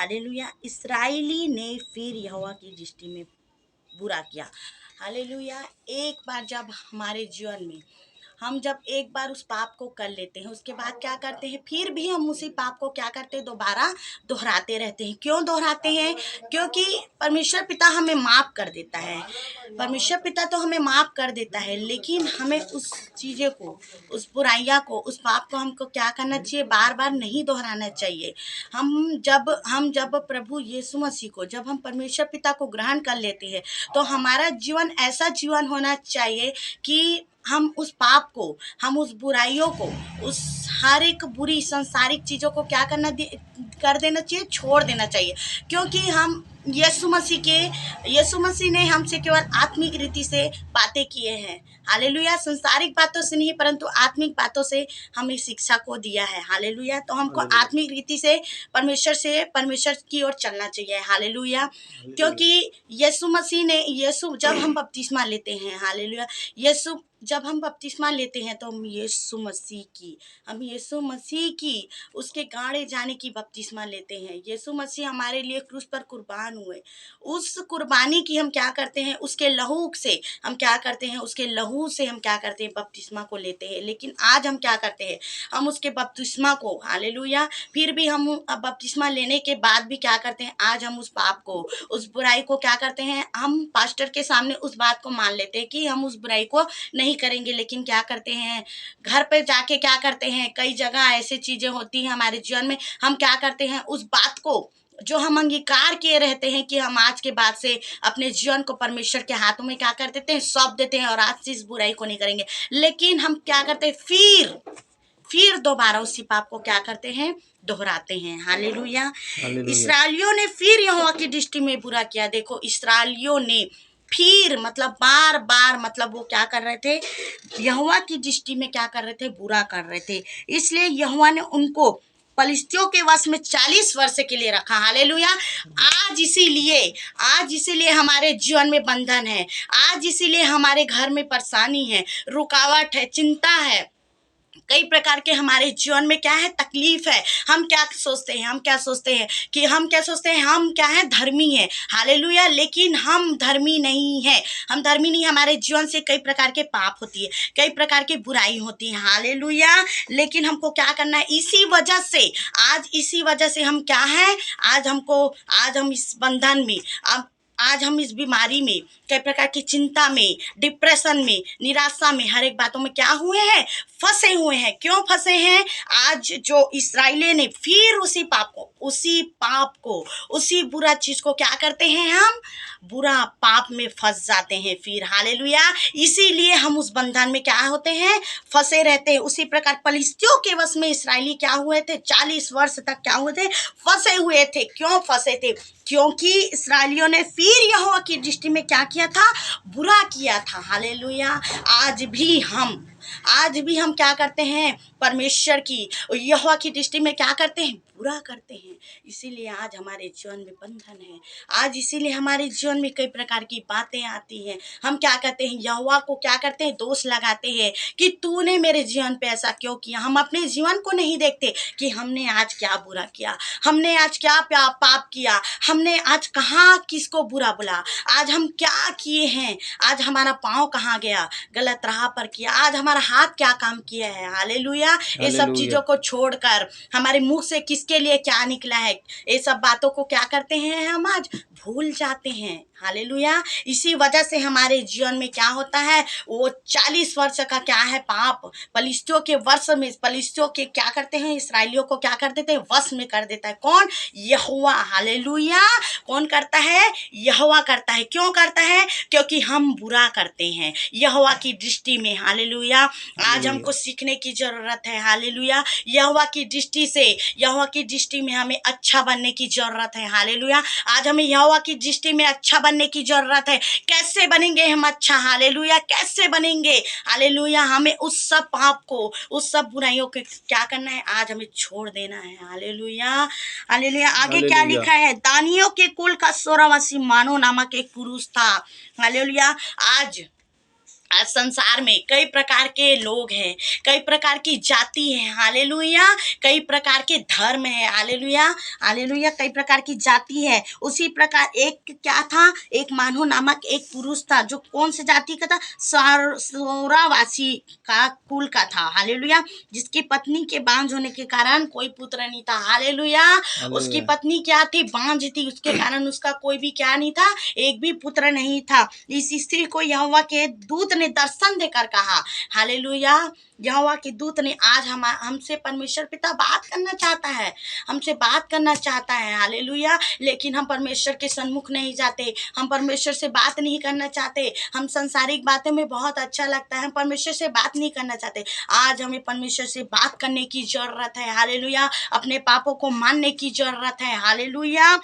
Hallelujah. इस्राएली ने फिर यहोवा की दृष्टि में बुरा किया। हालेलुया। एक बार जब हमारे जीवन में हम जब एक बार उस पाप को कर लेते हैं, उसके बाद क्या करते हैं, फिर भी हम उसी पाप को क्या करते हैं, दोबारा दोहराते रहते हैं। क्यों दोहराते हैं? क्योंकि परमेश्वर पिता हमें माफ कर देता है। परमेश्वर पिता तो हमें माफ कर देता है, लेकिन हमें उस चीज़ें को, उस बुराइयां को, उस पाप को हमको क्या करना चाहिए, बार बार नहीं दोहराना चाहिए। हम जब प्रभु यीशु मसीह को, जब हम परमेश्वर पिता को ग्रहण कर लेते हैं, तो हमारा जीवन ऐसा जीवन होना चाहिए कि हम उस पाप को, हम उस बुराइयों को, उस हर एक बुरी संसारिक चीज़ों को क्या कर देना चाहिए, छोड़ देना चाहिए। क्योंकि हम यीशु मसीह ने हमसे केवल आत्मिक रीति से बातें किए हैं। हालेलुया। संसारिक बातों से नहीं, परंतु आत्मिक बातों से हमें शिक्षा को दिया है। हालेलुया। तो हमको आत्मिक रीति से परमेश्वर की ओर चलना चाहिए। हालेलुया। क्योंकि यीशु जब हम बपतिस्मा लेते हैं, हालेलुया, जब हम बपतिस्मा लेते हैं तो हम यीशु मसीह की उसके गाड़े जाने की बपतिस्मा लेते हैं। यीशु मसीह हमारे लिए क्रूस पर कुर्बान हुए। उस कुर्बानी की हम क्या करते हैं, उसके लहू से हम क्या करते हैं, उसके लहू से हम क्या करते हैं, बपतिस्मा को लेते हैं। लेकिन आज हम क्या करते हैं, हम उसके बपतिस्मा को, हालेलुया, फिर भी हम बपतिस्मा लेने के बाद भी क्या करते हैं, आज हम उस पाप को, उस बुराई को क्या करते हैं, हम पास्टर के सामने उस बात को मान लेते हैं कि हम उस बुराई को नहीं करेंगे। लेकिन क्या करते हैं, घर पे जाके क्या करते हैं, कई जगह ऐसी चीजें होती हैं हमारे जीवन में, हम क्या करते हैं, उस बात को जो हम अंगीकार किए रहते हैं कि हम आज के बाद से अपने जीवन को परमेश्वर के हाथों में क्या कर देते हैं, सौंप देते हैं, और आज से इस बुराई को नहीं करेंगे। लेकिन हम क्या करते हैं, फिर दोबारा उसी पाप को क्या करते हैं, दोहराते हैं। हालेलुया। इस्राएलियों ने फिर यहोवा की दृष्टि में बुरा किया। देखो, इस्राएलियों ने फिर मतलब बार बार, मतलब वो क्या कर रहे थे, यहोवा की दृष्टि में क्या कर रहे थे, बुरा कर रहे थे। इसलिए यहोवा ने उनको पलिश्तियों के वश में 40 वर्ष के लिए रखा। हालेलुया। आज इसीलिए हमारे जीवन में बंधन है। आज इसीलिए हमारे घर में परेशानी है, रुकावट है, चिंता है, कई प्रकार के हमारे जीवन में क्या है, तकलीफ है। हम क्या सोचते हैं, हम क्या सोचते हैं, हम क्या है, धर्मी है। हालेलुया। लेकिन हम धर्मी नहीं है, हमारे जीवन से कई प्रकार के पाप होती है, कई प्रकार की बुराई होती है। हालेलुया। लेकिन हमको क्या करना है, इसी वजह से हम क्या है, आज हम इस बंधन में, आज हम इस बीमारी में, कई प्रकार की चिंता में, डिप्रेशन में, निराशा में, हर एक बातों में क्या हुए हैं, फंसे हुए हैं। क्यों फंसे हैं? आज जो इस्राएली ने फिर उसी पाप को, उसी बुरा चीज को क्या करते हैं, हम बुरा पाप में फंस जाते हैं फिर। हालेलुया। इसीलिए हम उस बंधन में क्या होते हैं, फंसे रहते हैं। उसी प्रकार पलिश्तियों के वश में इस्राएली क्या हुए थे, 40 वर्ष तक क्या हुए थे, फंसे हुए थे। क्यों फंसे थे? क्योंकि इस्राएलियों ने फिर यहोवा की दृष्टि में क्या किया था, बुरा किया था। हालेलुया। आज भी हम क्या करते हैं, परमेश्वर की, यहोवा की दृष्टि में क्या करते हैं, बुरा करते हैं। इसीलिए आज हमारे जीवन में बंधन है। आज इसीलिए हमारे जीवन में कई प्रकार की बातें आती हैं। हम क्या करते हैं, यहोवा को क्या करते हैं, दोष लगाते हैं कि तूने मेरे जीवन पे ऐसा क्यों किया। हम अपने जीवन को नहीं देखते कि हमने आज क्या बुरा किया, हमने आज क्या पाप किया, हमने आज कहाँ किसको बुरा बोला, आज हम क्या किए हैं, आज हमारा पाँव कहाँ गया, गलत राह पर किया, आज हमारा हाथ क्या काम किया है। हालेलुया। ये सब चीजों को छोड़कर हमारे मुंह से किसके लिए क्या निकला है, ये सब बातों को क्या करते हैं, हम आज भूल जाते हैं। हालेलुया। इसी वजह से हमारे जीवन में क्या होता है, वो 40 वर्ष का क्या है, पाप पलिश्तियों के वर्ष में, पलिश्तियों के क्या करते हैं, इस्राएलियों को क्या कर देते हैं, वश में कर देता है। कौन? यहोवा। हालेलुया। कौन करता है? यहोवा करता है। क्यों करता है? क्योंकि हम बुरा करते हैं यहोवा की दृष्टि में। हालेलुया। आज हमको सीखने की जरूरत है। हालेलुया। यहोवा की दृष्टि में हमें अच्छा बनने की जरूरत है। हालेलुया। आज हमें यहोवा की दृष्टि में अच्छा बनने की जरूरत है। कैसे बनेंगे हम अच्छा? हालेलुया। कैसे बनेंगे? हालेलुया। हमें उस सब पाप को, उस सब बुराइयों को क्या करना है, आज हमें छोड़ देना है। हालेलुया। हालेलुया। आगे क्या लिखा है, दानियों के कुल का 16वां मानो नामक एक पुरुष था। हालेलुया। आज संसार में कई प्रकार के लोग हैं, कई प्रकार की जाति है, हालेलुया, कई प्रकार के धर्म है, हालेलुया, हालेलुया, कई प्रकार की जाति है। उसी प्रकार एक क्या था, एक मानो नामक एक पुरुष था जो कौन से जाति का था, सौरावासी का कुल का था, हालेलुया, जिसकी पत्नी के बांझ होने के कारण कोई पुत्र नहीं था, हालेलुया। उसकी पत्नी क्या थी, बांझ थी, उसके कारण उसका कोई भी क्या नहीं था, एक भी पुत्र नहीं था। इस स्त्री को यहोवा के दूत ने दर्शन देकर कहा, हालेलुया, यहोवा के दूत ने आज हमसे परमेश्वर पिता बात करना चाहता है, हमसे बात करना चाहता है, हालेलुया, लेकिन हम परमेश्वर के सन्मुख नहीं जाते, हम परमेश्वर से बात नहीं करना चाहते, हम संसारिक बातों में बहुत अच्छा लगता है, हम परमेश्वर से बात नहीं करना चाहते। आज हमें परमेश्वर से बात करने की जरूरत है, हालेलुया, अपने पापों को मानने की जरूरत है, हालेलुया।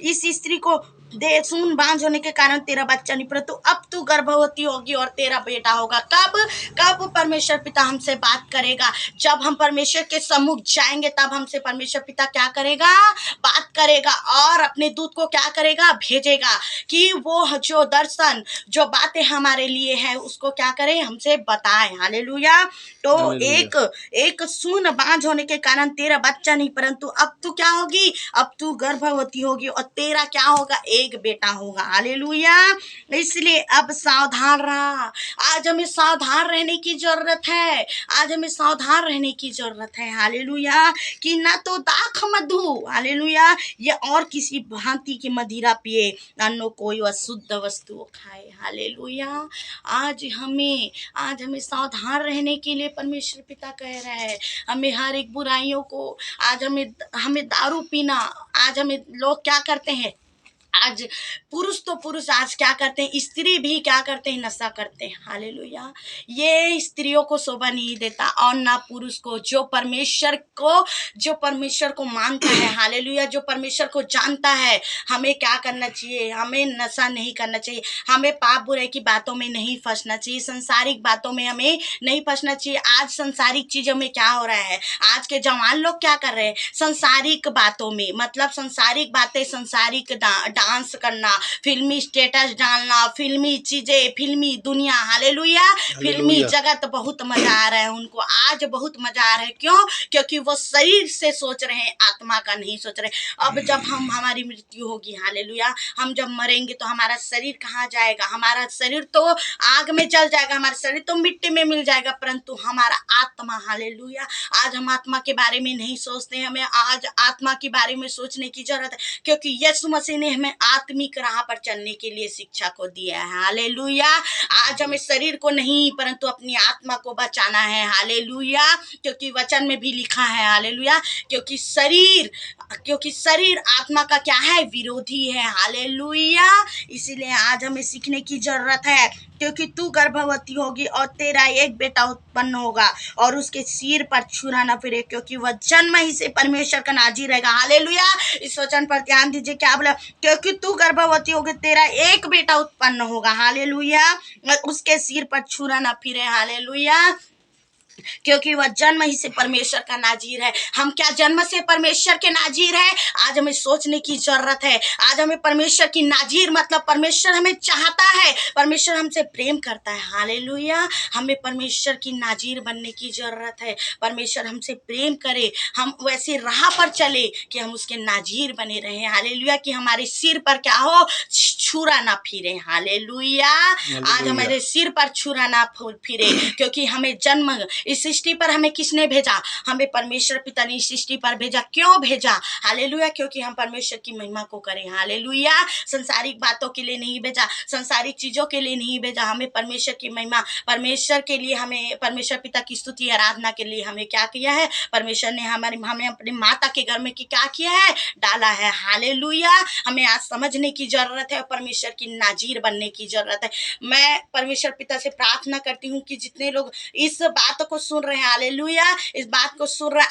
इस स्त्री को दे सुन, बांझ होने के कारण तेरा बच्चा नहीं, परंतु अब तू गर्भवती होगी और तेरा बेटा होगा। कब कब परमेश्वर पिता हमसे बात करेगा, जब हम परमेश्वर के सम्मुख जाएंगे, तब हमसे परमेश्वर पिता क्या करेगा, बात करेगा, और अपने दूत को क्या करेगा, भेजेगा कि वो जो दर्शन, जो बातें हमारे लिए है, उसको क्या करे, हमसे बताए, हालेलुया। तो एक एक सुन, बांझ होने के कारण तेरा बच्चा नहीं, परंतु अब तू क्या होगी, अब तू गर्भवती होगी और तेरा क्या होगा, एक बेटा होगा, हालेलुया। इसलिए अब सावधान रहा। आज हमें सावधान रहने की जरूरत है, आज हमें सावधान रहने की जरूरत है, हालेलुया, कि ना तो दाख मधु, हालेलुया, या और किसी भांति की मदिरा पिए, ना नो कोई अशुद्ध वस्तु खाए, हालेलुया। आज हमें सावधान रहने के लिए परमेश्वर पिता कह रहा है। हमें हर एक बुराइयों को, आज हमें दारू पीना, आज हमें लोग क्या करते हैं, आज पुरुष तो पुरुष आज क्या करते हैं, स्त्री भी क्या करते हैं, नशा करते हैं, हालेलुया। ये स्त्रियों को शोभा नहीं देता और ना पुरुष को, जो परमेश्वर को मानता है, हालेलुया, जो परमेश्वर को जानता है। हमें क्या करना चाहिए, हमें नशा नहीं करना चाहिए, हमें पाप बुराई की बातों में नहीं फंसना चाहिए, संसारिक बातों में हमें नहीं फंसना चाहिए। आज संसारिक चीजों में क्या हो रहा है, आज के जवान लोग क्या कर रहे हैं, संसारिक बातों में, मतलब संसारिक बातें, संसारिक डांस करना, फिल्मी स्टेटस डालना, फिल्मी चीजें, फिल्मी दुनिया, हालेलुया, फिल्मी जगत, बहुत मजा आ रहा है उनको, आज बहुत मजा आ रहा है। क्यों? क्योंकि वो शरीर से सोच रहे हैं, आत्मा का नहीं सोच रहे। अब जब हमारी मृत्यु होगी, हालेलुया, हम जब मरेंगे तो हमारा शरीर कहाँ जाएगा, हमारा शरीर तो आग में जल जाएगा, हमारा शरीर तो मिट्टी में मिल जाएगा, परंतु हमारा आत्मा, हालेलुया, आज हम आत्मा के बारे में नहीं सोचते, हमें आज आत्मा के बारे में सोचने की जरूरत है, क्योंकि यीशु मसीह ने हमें आत्मिक राह पर चलने के लिए शिक्षा को दिया है, हालेलुया। आज हमें शरीर को नहीं, परंतु अपनी आत्मा को बचाना है, हालेलुया, क्योंकि वचन में भी लिखा है, हालेलुया, क्योंकि शरीर आत्मा का क्या है, विरोधी है, हालेलुया। इसीलिए आज हमें सीखने की जरूरत है, क्योंकि तू गर्भवती होगी और तेरा एक बेटा उत्पन्न होगा और उसके सिर पर छुरा न फिरे, क्योंकि वह जन्म ही से परमेश्वर का नाज़ीर रहेगा, हालेलुया। इस वचन पर ध्यान दीजिए, क्या बोला, क्योंकि तू गर्भवती होगी, तेरा एक बेटा उत्पन्न होगा, हालेलुया, और उसके सिर पर छुरा न फिरे, हालेलुया, क्योंकि वह जन्म ही से परमेश्वर का नाजीर है। हम क्या जन्म से परमेश्वर के नाजीर है? आज हमें सोचने की जरूरत है। आज हमें परमेश्वर की नाजीर मतलब परमेश्वर हमें चाहता है, परमेश्वर हमसे प्रेम करता है, हालेलुया। हमें परमेश्वर की नाजीर बनने की जरूरत है। परमेश्वर हमसे प्रेम करे, हम वैसे राह पर चले कि हम उसके नाजीर बने रहे, हालेलुया, कि हमारे सिर पर क्या हो, छुरा ना फिरे, हालेलुया। आज हमारे सिर पर छुरा ना फिरे, क्योंकि हमें जन्म, इस सृष्टि पर हमें किसने भेजा? हमें परमेश्वर पिता ने इस सृष्टि पर भेजा। क्यों भेजा? हालेलुया, क्योंकि हम परमेश्वर की महिमा को करें, हालेलुया। संसारिक बातों के लिए नहीं भेजा, संसारिक चीजों के लिए नहीं भेजा, हमें परमेश्वर की महिमा, परमेश्वर के लिए, हमें परमेश्वर पिता की स्तुति आराधना के लिए हमें क्या किया है, परमेश्वर ने हमें अपनी माता के घर में क्या किया है, डाला है, हालेलुया। हमें आज समझने की जरूरत है, परमेश्वर की नाजीर बनने की जरूरत है। मैं परमेश्वर पिता से प्रार्थना करती हूँ कि जितने लोग इस बात को सुन रहे हैं, हालेलुया, इस बात को सुन रहे हैं,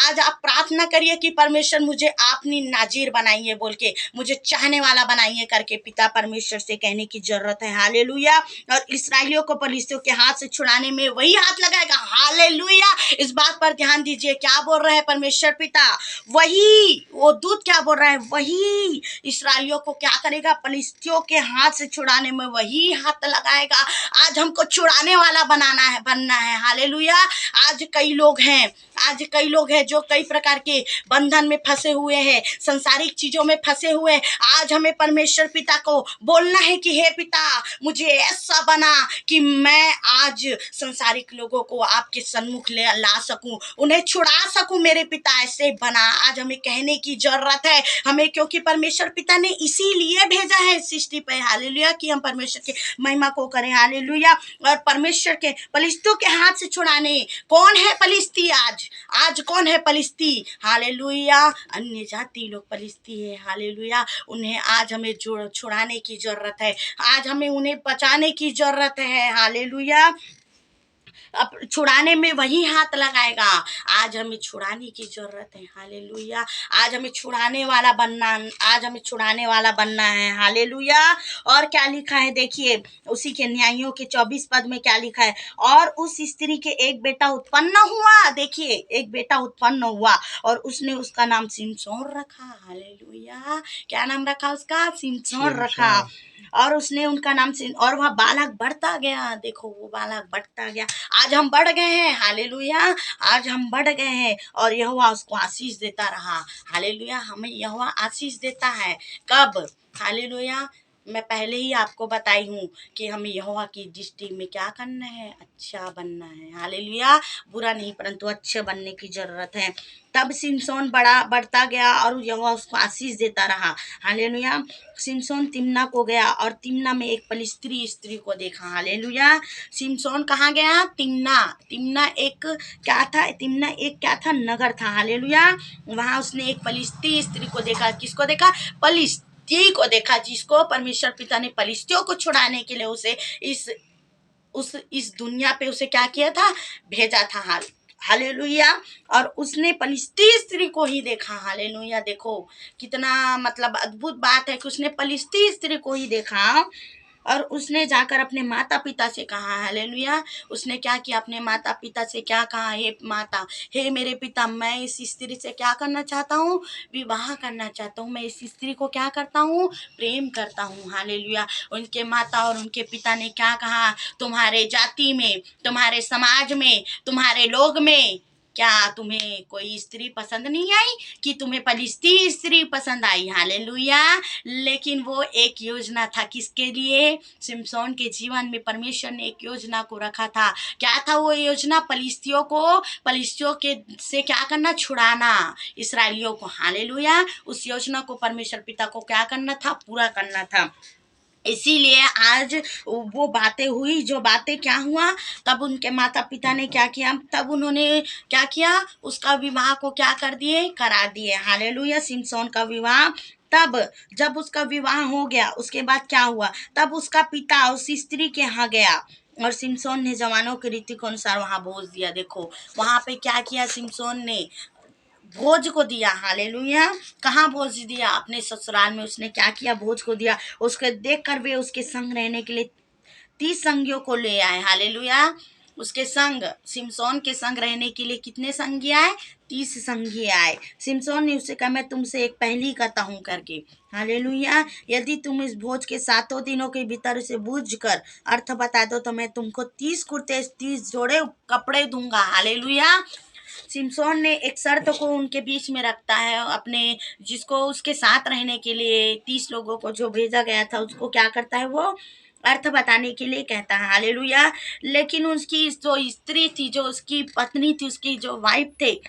आज आप प्रार्थना करिए कि परमेश्वर मुझे अपनी नाजीर बनाइए बोल के, मुझे चाहने वाला बनाइए करके पिता परमेश्वर से कहने की जरूरत है, हालेलुया। और इस्राएलियों को फलिस्तियों के हाथ से छुड़ाने में वही हाथ लगाएगा, हालेलुया। इस बात पर ध्यान दीजिए, क्या बोल रहे हैं परमेश्वर पिता, वही वो दूत क्या बोल रहा है, वही इस्राएलियों को क्या करेगा, फलिस्तियों के हाथ से छुड़ाने में वही हाथ लगाएगा। आज हमको छुड़ाने वाला बनना है। हालेलुया। आज कई लोग हैं जो कई प्रकार के बंधन में फंसे हुए हैं, संसारिक चीजों में फंसे हुए हैं। आज हमें परमेश्वर पिता को बोलना है कि हे पिता, मुझे ऐसा बना कि मैं आज संसारिक लोगों को आपके सन्मुख ला सकूं, उन्हें छुड़ा सकूं। मेरे पिता ऐसे बना। आज हमें कहने की जरूरत है हमें, क्योंकि परमेश्वर पिता ने इसीलिए भेजा है सृष्टि पे। हालेलुया। कि हम परमेश्वर के महिमा को करें। हालेलुया। और परमेश्वर के फलिस्तियों के हाथ से छुड़ाने, कौन है फलिस्ती? आज कौन है फलिस्ती? हालेलुया। अन्य जाति लोग फलिस्ती है। हालेलुया। उन्हें आज हमें छुड़ाने की जरूरत है। आज हमें उन्हें बचाने की जरूरत है। हालेलुया। अब छुड़ाने में वही हाथ लगाएगा। आज हमें छुड़ाने की जरूरत है। हालेलुया। आज हमें छुड़ाने वाला बनना है। हालेलुया। और क्या लिखा है देखिए, उसी के न्यायियों के 24 पद में क्या लिखा है, और उस स्त्री के एक बेटा उत्पन्न हुआ। देखिए, एक बेटा उत्पन्न हुआ और उसने उसका नाम सिमसोन रखा। हालेलुया। क्या नाम रखा उसका? सिमसोन रखा। और उसने उनका नाम और वह बालक बढ़ता गया। देखो, वो बालक बढ़ता गया। आज हम बढ़ गए हैं। हालेलुया। आज हम बढ़ गए हैं और यहोवा उसको आशीष देता रहा। हालेलुया। हमें यहोवा आशीष देता है कब? हालेलुया। मैं पहले ही आपको बताई हूँ कि हमें यहोवा की दृष्टि में क्या करना है? अच्छा बनना है। हालेलुया। बुरा नहीं, परंतु अच्छे बनने की जरूरत है। तब सिमसोन बढ़ता गया और यहोवा उसको आशीष देता रहा। हालेलुया। सिमसोन तिम्ना को गया और तिम्ना में एक फलिस्ती स्त्री को देखा। हालेलुया। सिमसोन कहाँ गया? तिम्ना एक क्या था? नगर था। हालेलुया। वहां उसने एक फलिस्ती स्त्री को देखा। किसको देखा? फलिस्ती को देखा, जिसको परमेश्वर पिता ने फलिस्तियों को छुड़ाने के लिए उसे इस दुनिया पे उसे क्या किया था? भेजा था। हालेलुया। और उसने फलिस्ती स्त्री को ही देखा। हालेलुया। देखो कितना मतलब अद्भुत बात है कि उसने फलिस्ती स्त्री को ही देखा और उसने जाकर अपने माता पिता से कहा। हालेलुया। उसने क्या किया? अपने माता पिता से क्या कहा? हे माता, हे मेरे पिता, मैं इस स्त्री से क्या करना चाहता हूँ? विवाह करना चाहता हूँ। मैं इस स्त्री को क्या करता हूँ? प्रेम करता हूँ। हालेलुया। उनके माता और उनके पिता ने क्या कहा? तुम्हारे जाति में, तुम्हारे समाज में, तुम्हारे लोग में क्या तुम्हें कोई स्त्री पसंद नहीं आई? कि तुम्हें फलिस्ती स्त्री पसंद आई? हालेलुया। लेकिन वो एक योजना था। किसके लिए? सिमसोन के जीवन में परमेश्वर ने एक योजना को रखा था। क्या था वो योजना? फलिस्तियों के से क्या करना? छुड़ाना इस्राएलियों को। हालेलुया। उस योजना को परमेश्वर पिता को क्या करना था? पूरा करना था। इसीलिए आज वो बातें हुई, जो बातें क्या हुआ, तब उनके माता पिता ने क्या किया? तब उन्होंने क्या किया? उसका विवाह को क्या कर दिए? करा दिए। हालेलुया। सिमसोन का विवाह। तब जब उसका विवाह हो गया, उसके बाद क्या हुआ? तब उसका पिता उस स्त्री के यहाँ गया और सिमसोन ने जवानों के रीति के अनुसार वहां भोज दिया। देखो वहां पे क्या किया? सिमसोन ने भोज को दिया। हालेलुया। कहाँ भोज दिया? अपने ससुराल में उसने क्या किया? भोज को दिया। उसको देख कर वे उसके संग रहने के लिए 30 संगियों को ले आए। हालेलुया। उसके संग, सिमसोन के संग रहने के लिए कितने संगी आए? 30 संगी आए। सिमसोन ने उससे कहा, मैं तुमसे एक पहली कहता हूँ करके। हालेलुया। यदि तुम इस भोज के 7 दिनों के भीतर उसे बूझ कर अर्थ बता दो तो मैं तुमको 30 कुर्ते, 30 जोड़े कपड़े दूंगा। हालेलुया। सिमसोन ने एक शर्त को उनके बीच में रखता है, अपने जिसको उसके साथ रहने के लिए 30 लोगों को जो भेजा गया था उसको क्या करता है? वो अर्थ बताने के लिए कहता है। हालेलुया। लेकिन उसकी जो स्त्री थी, जो उसकी पत्नी थी, उसकी जो वाइफ थे,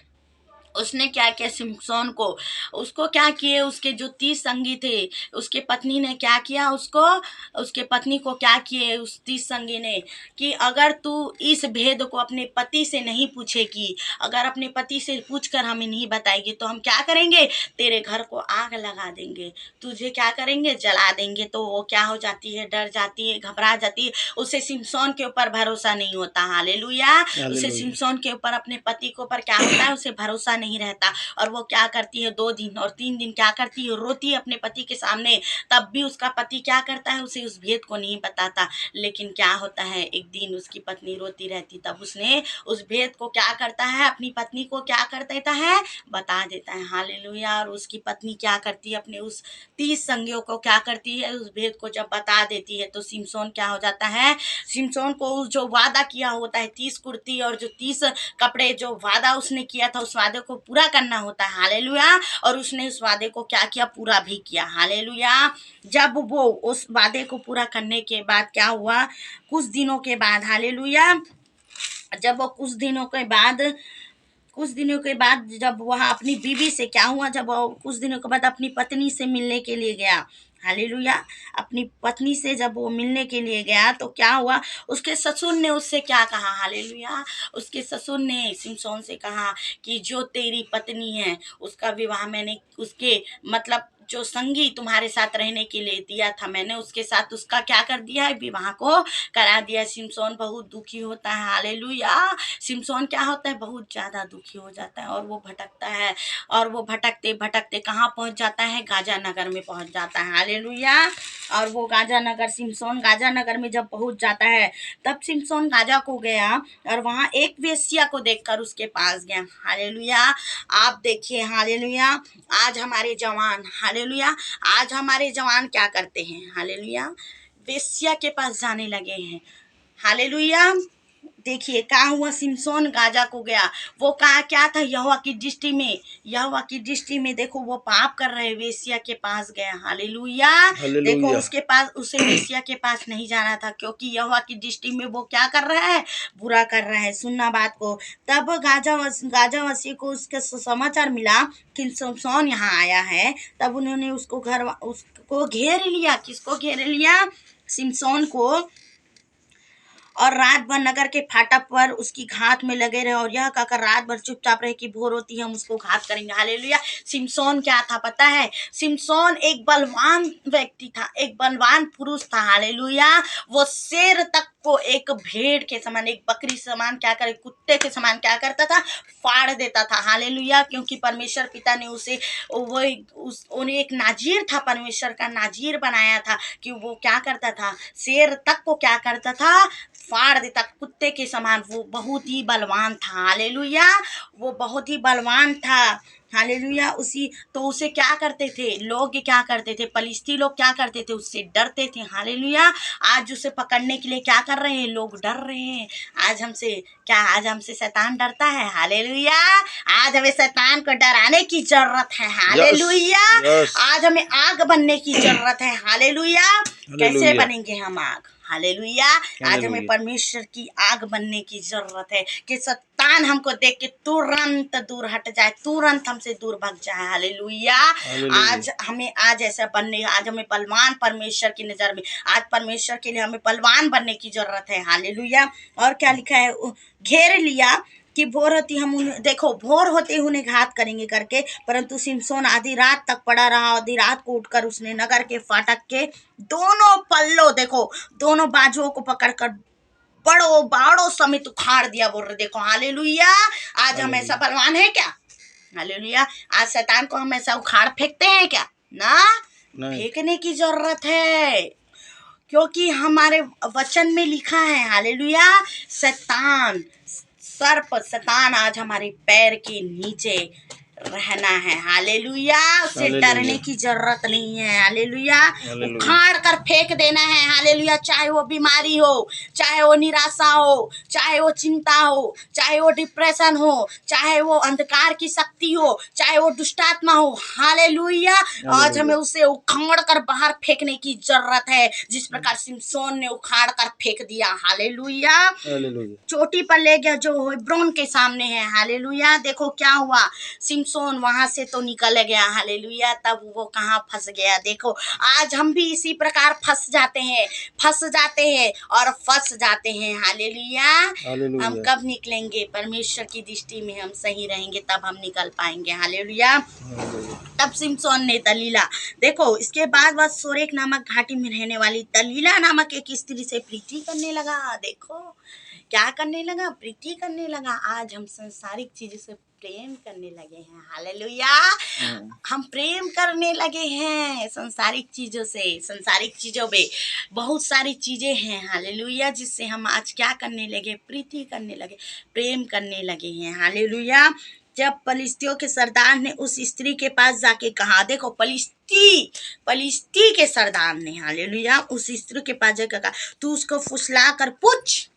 उसने क्या किया? सिमसोन को, उसको क्या किए? उसके जो 30 संगी थे, उसके पत्नी ने क्या किया? उसके पत्नी को क्या किए उस 30 संगी ने? कि अगर तू इस भेद को अपने पति से नहीं पूछेगी, अगर अपने पति से पूछकर हमें नहीं बताएगी तो हम क्या करेंगे? तेरे घर को आग लगा देंगे, तुझे क्या करेंगे? जला देंगे। तो वो क्या हो जाती है? डर जाती है, घबरा जाती है। उसे सिमसोन के ऊपर भरोसा नहीं होता। हालेलुया। उसे सिमसोन के ऊपर, अपने पति के ऊपर क्या होता है? उसे भरोसा नहीं रहता। और वो क्या करती है, 2 दिन और 3 दिन क्या करती है, रोती है अपने पति के सामने। तब भी उसका पति क्या करता है, उसे उस भेद को नहीं बताता। लेकिन क्या होता है, एक दिन उसकी पत्नी रोती रहती, तब उसने उस भेद को क्या करता है, अपनी पत्नी को क्या कर देता है, बता देता है। हालेलुया। और उसकी पत्नी क्या करती है, अपने उस 30 संगियों को क्या करती है, उस भेद को जब बता देती है, तो सिमसोन क्या हो जाता है, सिमसोन को उस जो वादा किया होता है, 30 कुर्ती और जो 30 कपड़े, जो वादा उसने किया था, उस वादे को पूरा करना होता है। हालेलुया। और उसने उस वादे को क्या किया, पूरा भी किया। हालेलुया। जब वो उस वादे को पूरा करने के बाद क्या हुआ, कुछ दिनों के बाद, हालेलुया, जब वो कुछ दिनों के बाद जब वह अपनी बीवी से क्या हुआ, जब वो कुछ दिनों के बाद अपनी पत्नी से मिलने के लिए गया, हालेलुया, अपनी पत्नी से जब वो मिलने के लिए गया, तो क्या हुआ, उसके ससुर ने उससे क्या कहा, हालेलुया, उसके ससुर ने सिमसोन से कहा कि जो तेरी पत्नी है उसका विवाह मैंने, उसके मतलब जो संगी तुम्हारे साथ रहने के लिए दिया था, मैंने उसके साथ उसका क्या कर दिया है, विवाह को करा दिया। सिमसोन बहुत दुखी होता है। हालेलुया। सिमसोन क्या होता है, बहुत ज़्यादा दुखी हो जाता है और वो भटकता है। और वो भटकते भटकते कहाँ पहुँच जाता है, गाजा नगर में पहुँच जाता है। हालेलुया। और वो गाजा नगर, सिमसोन गाजा नगर में जब पहुँच जाता है, तब सिमसोन गाजा को गया और वहाँ एक वेश्या को देखकर उसके पास गया। हालेलुया। आप देखिए, हालेलुया, आज हमारे जवान, हालेलुया, आज हमारे जवान क्या करते हैं, हालेलुया, वेश्या के पास जाने लगे हैं। हालेलुया। देखिए क्या हुआ, सिमसोन गाजा को गया, वो कहा क्या था, यहोवा की दृष्टि में देखो वो पाप कर रहे, वेश्या के पास गया। हालेलुया। देखो हालेलुया। उसके पास, उसे वेश्या के पास नहीं जाना था, क्योंकि यहोवा की दृष्टि में वो क्या कर रहा है, बुरा कर रहा है। सुनना बात को। तब गाजावासी को उसका समाचार मिला कि सिमसोन यहाँ आया है। तब उन्होंने उसको घेर लिया। किसको घेर लिया, सिमसोन को। और रात भर नगर के फाटक पर उसकी घात में लगे रहे, और यह कहकर रात भर चुपचाप रहे कि भोर होती है हम उसको घात करेंगे। हालेलुया। सिमसोन क्या था पता है, सिमसोन एक बलवान व्यक्ति था, एक बलवान पुरुष था। हालेलुया। वो शेर तक को एक भेड़ के समान, एक बकरी समान क्या करे, कुत्ते के समान क्या करता था, फाड़ देता था। हालेलुया। क्योंकि परमेश्वर पिता ने उसे उन्हें एक नाजीर था, परमेश्वर का नाजीर बनाया था, कि वो क्या करता था, शेर तक को क्या करता था, फाड़ देता, कुत्ते के समान। वो बहुत ही बलवान था। हालेलुया। वो बहुत ही बलवान था। हालेलुया। उसे क्या करते थे लोग, क्या करते थे, पलिश्ती लोग क्या करते थे, उससे डरते थे। हालेलुया। आज उसे पकड़ने के लिए क्या कर रहे हैं, लोग डर रहे हैं। आज हमसे शैतान डरता है। हालेलुया। आज हमें शैतान को डराने की जरूरत है। यस। हालेलुया। यस। आज हमें आग बनने की जरूरत है। हालेलुया। कैसे हालेलुया। बनेंगे हम आग, हालेलुया। आज हमें हालेलुया। परमेश्वर की आग बनने की जरूरत है, कि शैतान हमको देख के तुरंत दूर हट जाए, तुरंत हमसे दूर भाग जाए। हालेलुया। हालेलुया। आज ऐसा बनने, आज हमें बलवान, परमेश्वर की नजर में आज परमेश्वर के लिए हमें बलवान बनने की जरूरत है। हालेलुया। और क्या लिखा है, घेर लिया कि भोर होती हम उन्हें, देखो भोर होते ही उन्हें घात करेंगे करके, परंतु सिमसोन आधी रात तक पड़ा रहा। आधी रात को उठकर उसने नगर के फाटक के दोनों पल्लों, देखो दोनों बाजुओं को पकड़कर बड़ो बाड़ों समेत उखाड़ दिया। बोल रहे देखो, हालेलुया। आज हम ऐसा बलवान है क्या, हालेलुया। आज शैतान को हम ऐसा उखाड़ फेंकते हैं क्या, ना, नहीं। फेंकने की जरूरत है, क्योंकि हमारे वचन में लिखा है, हालेलुया, शैतान आज हमारे पैर के नीचे रहना है। हालेलुया। उससे डरने हालेलुया। की जरूरत नहीं है। हालेलुया। हालेलुया। उखाड़ कर फेंक देना है। हालेलुया। चाहे वो बीमारी हो, चाहे वो निराशा हो, चाहे वो चिंता हो, चाहे वो डिप्रेशन हो, चाहे वो अंधकार की शक्ति हो, चाहे वो दुष्टात्मा हो। हालेलुया। आज हमें उसे उखाड़ कर बाहर फेंकने की जरूरत है, जिस प्रकार सिमसोन ने उखाड़ कर फेंक दिया। हालेलुया। हालेलुया। चोटी पर ले गया जो हेब्रोन के सामने है। हालेलुया। देखो क्या हुआ, सिमसोन वहां से तो निकल गया। हालेलुया। तब वो कहाँ फंस गया, देखो आज हम भी इसी प्रकार फंस जाते हैं और फंस जाते हैं। हालेलुया। हम हालेलुया। कब निकलेंगे, परमेश्वर की दृष्टि में हम सही रहेंगे तब हम निकल पाएंगे। हालेलुया। तब सिमसोन ने दलीला, देखो इसके बाद वह सोरेक नामक घाटी में रहने वाली दलीला नामक एक स्त्री से प्रीति करने लगा। देखो क्या करने लगा, प्रीति करने लगा। आज हम सांसारिक चीज से प्रेम करने लगे हैं। हालेलुया। हम प्रेम करने लगे हैं संसारिक चीजों से। संसारिक चीजों में बहुत सारी चीजें हैं, हालेलुया, जिससे हम आज क्या करने लगे, प्रीति करने लगे, प्रेम करने लगे हैं। हालेलुया। जब पलिश्तियों के सरदार ने उस स्त्री के पास जाके कहा, देखो पलिश्ती के सरदार ने, हालेलुया, उस स्त्री के पास जाकर कहा, तू उसको फुसला कर पूछ।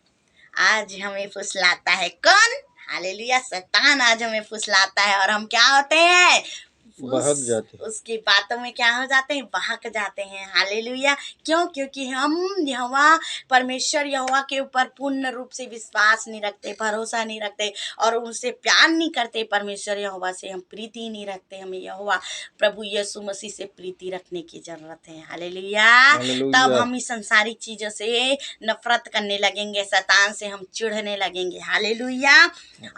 आज हमें फुसलाता है कौन? हालेलुया, शैतान आज हमें फुसलाता है और हम क्या होते हैं, बहक जाते हैं। उसकी बातों में क्या हो जाते हैं, बहक जाते हैं। हालेलुया। क्यों? क्योंकि हम यहोवा परमेश्वर यहोवा के ऊपर पूर्ण रूप से विश्वास नहीं रखते, भरोसा नहीं रखते और उनसे प्यार नहीं करते। परमेश्वर यहोवा से हम प्रीति नहीं रखते। हमें यहोवा प्रभु यीशु मसीह से प्रीति रखने की जरूरत है। हालेलुया। तब हम इस संसारिक चीजों से नफरत करने लगेंगे, शैतान से हम चिढ़ने लगेंगे। हालेलुया।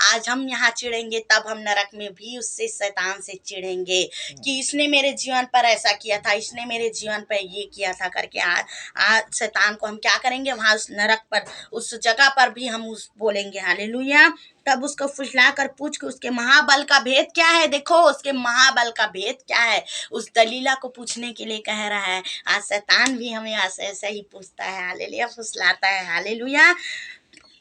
आज हम यहाँ चिढ़ेंगे, तब हम नरक में भी उससे, शैतान से चिढ़ेंगे कि इसने मेरे जीवन पर ऐसा किया था, इसने मेरे जीवन पर ये किया था करके। आज शैतान को हम क्या करेंगे, वहां उस नरक पर, उस जगह पर भी हम उस बोलेंगे। हालेलुया। तब उसको फुसला कर पूछ के उसके महाबल का भेद क्या है। देखो उसके महाबल का भेद क्या है, उस दलीला को पूछने के लिए कह रहा है। आज शैतान भी हमें ऐसे ही पूछता है, हालेलुया, फुसलाता है। हालेलुया।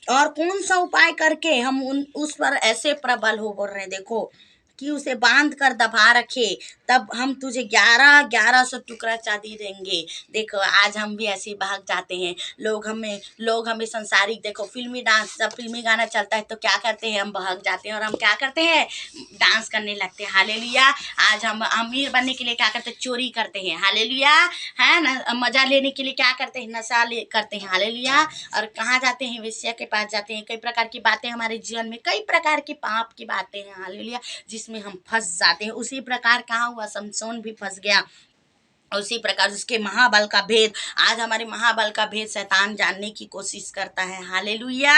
और कौन सा उपाय करके हम उस पर ऐसे प्रबल हो बोल रहे हैं, देखो, कि उसे बांध कर दबा रखे, तब हम तुझे 1100 टुकड़ा चांदी देंगे। देखो आज हम भी ऐसे ही भाग जाते हैं। लोग हमें संसारिक, देखो फिल्मी डांस, जब फिल्मी गाना चलता है तो क्या करते हैं, हम भाग जाते हैं और हम क्या करते हैं, डांस करने लगते हैं। हालेलुया। आज हम अमीर बनने के लिए क्या करते हैं, चोरी करते हैं। हालेलुया। है ना, मजा लेने के लिए क्या करते हैं, नशा करते हैं। हालेलुया। और कहाँ जाते हैं, वेश्या के पास जाते हैं। कई प्रकार की बातें हमारे जीवन में, कई प्रकार की पाप की बातें हैं, हालेलुया, जिसमें हम फंस जाते हैं। उसी प्रकार कहाँ हुआ, समसोन भी फंस गया। उसी प्रकार उसके महाबल का भेद, आज हमारे महाबल का भेद शैतान जानने की कोशिश करता है। हालेलुया।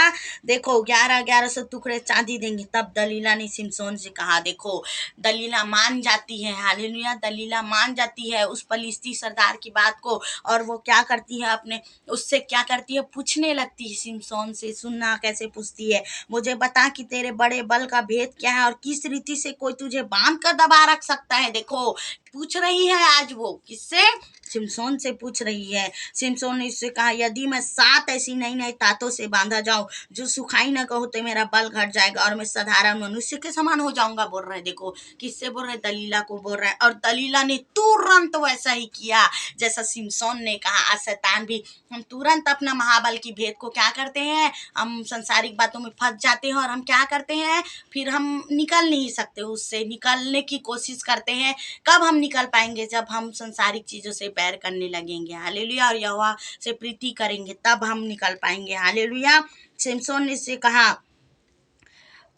देखो 1100 टुकड़े चांदी देंगे। तब दलीला ने सिमसोन से कहा, देखो दलीला मान जाती है। हालेलुया। दलीला मान जाती है उस पलिश्ती सरदार की बात को, और वो क्या करती है, अपने उससे क्या करती है, पूछने लगती है सिमसोन से। सुनना कैसे पूछती है, मुझे बता कि तेरे बड़े बल का भेद क्या है और किस रीति से कोई तुझे बांध कर दबा रख सकता है। देखो पूछ रही है आज वो, किससे, सिमसोन से पूछ रही है। सिमसोन ने इससे कहा, यदि मैं 7 ऐसी नई नई तातों से बांधा जाऊं जो सुखाई न कहो तो मेरा बल घट जाएगा और मैं साधारण मनुष्य के समान हो जाऊंगा, बोल रहे हैं। देखो किससे बोल रहे हैं, दलीला को बोल रहे हैं। और दलीला ने तुरंत वैसा ही किया जैसा सिमसोन ने कहा। आज शैतान भी, हम तुरंत अपना महाबल की भेद को क्या करते हैं, हम संसारिक बातों में फंस जाते हैं और हम क्या करते हैं, फिर हम निकल नहीं सकते, उससे निकलने की कोशिश करते हैं। कब हम निकल पाएंगे, जब हम संसारिक चीजों से बैर करने लगेंगे। हालेलुया। और यहोवा से प्रीति करेंगे, तब हम निकल पाएंगे। हालेलुया। सिमसोन ने से कहा,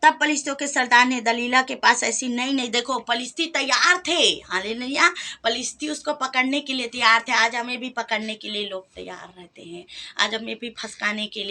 तब पलिश्तियों के सरदार ने दलीला के पास ऐसी नहीं, देखो पलिश्ती तैयार थे। हालेलुया। पलिश्ती उसको पकड़ने के लिए तैयार थे। आज हमें भी पकड़ने के लिए लोग तैयार रहते हैं। आज हमें भी फुसकाने के